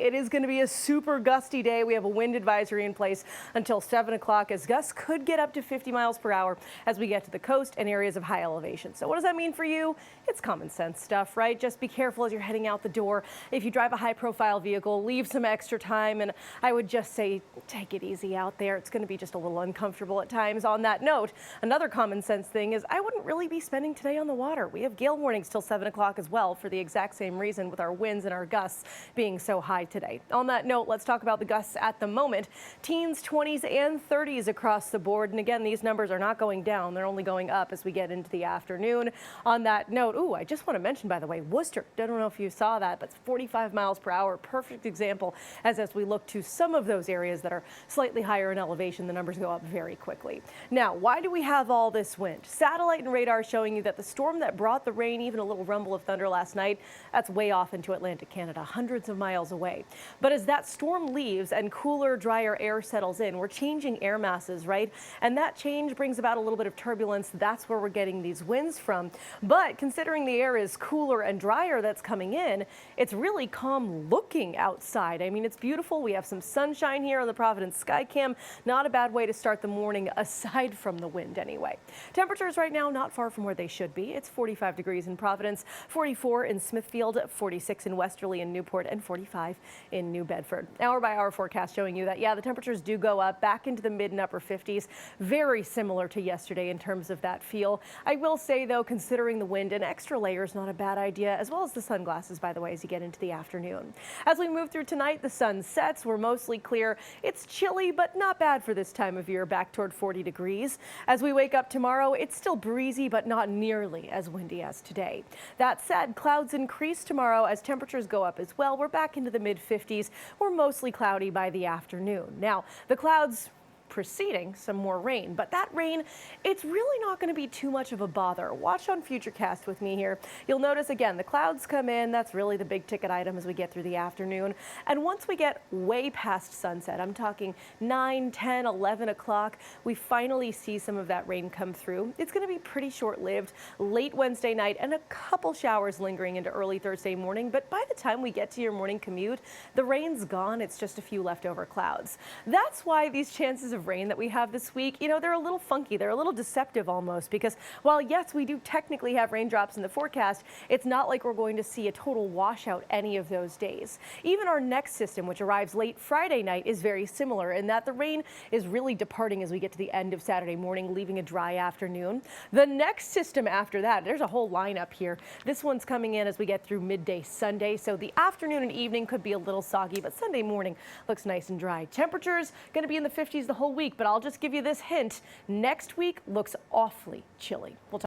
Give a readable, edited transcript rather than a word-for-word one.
It is going to be a super gusty day. We have a wind advisory in place until 7 o'clock as gusts could get up to 50 miles per hour as we get to the coast and areas of high elevation. So what does that mean for you? It's common sense stuff, right? Just be careful as you're heading out the door. If you drive a high profile vehicle, leave some extra time. And I would just say, take it easy out there. It's going to be just a little uncomfortable at times. On that note, another common sense thing is I wouldn't really be spending today on the water. We have gale warnings till 7 o'clock as well for the exact same reason, with our winds and our gusts being so high today. On that note, let's talk about the gusts at the moment. Teens, 20s, and 30s across the board. And again, these numbers are not going down. They're only going up as we get into the afternoon. On that note, I just want to mention, by the way, Worcester, I don't know if you saw that, but it's 45 miles per hour. Perfect example as we look to some of those areas that are slightly higher in elevation, the numbers go up very quickly. Now, why do we have all this wind? Satellite and radar showing you that the storm that brought the rain, even a little rumble of thunder last night, that's way off into Atlantic Canada, hundreds of miles away. But as that storm leaves and cooler, drier air settles in, we're changing air masses, right? And that change brings about a little bit of turbulence. That's where we're getting these winds from. But considering the air is cooler and drier that's coming in, it's really calm looking outside. I mean, it's beautiful. We have some sunshine here on the Providence Skycam. Not a bad way to start the morning, aside from the wind anyway. Temperatures right now not far from where they should be. It's 45 degrees in Providence, 44 in Smithfield, 46 in Westerly and Newport, and 45 in New Bedford. Hour by hour forecast showing you that, yeah, the temperatures do go up back into the mid and upper 50s. Very similar to yesterday in terms of that feel. I will say, though, considering the wind, an extra layer is not a bad idea, as well as the sunglasses, by the way, as you get into the afternoon. As we move through tonight, the sun sets. We're mostly clear. It's chilly, but not bad for this time of year, back toward 40 degrees. As we wake up tomorrow, it's still breezy, but not nearly as windy as today. That said, clouds increase tomorrow as temperatures go up as well. We're back into the mid 50s. We're mostly cloudy by the afternoon. Now, the clouds preceding some more rain, but that rain, it's really not going to be too much of a bother. Watch on Futurecast with me here. You'll notice again the clouds come in. That's really the big ticket item as we get through the afternoon. And once we get way past sunset, I'm talking 9, 10, 11 o'clock, we finally see some of that rain come through. It's going to be pretty short-lived, late Wednesday night and a couple showers lingering into early Thursday morning. But by the time we get to your morning commute, the rain's gone. It's just a few leftover clouds. That's why these chances of rain that we have this week, they're a little funky. They're a little deceptive almost, because while yes, we do technically have raindrops in the forecast, it's not like we're going to see a total washout any of those days. Even our next system, which arrives late Friday night, is very similar in that the rain is really departing as we get to the end of Saturday morning, leaving a dry afternoon. The next system after that, there's a whole lineup here. This one's coming in as we get through midday Sunday, so the afternoon and evening could be a little soggy, but Sunday morning looks nice and dry. Temperatures going to be in the 50s the whole week, but I'll just give you this hint. Next week looks awfully chilly. We'll talk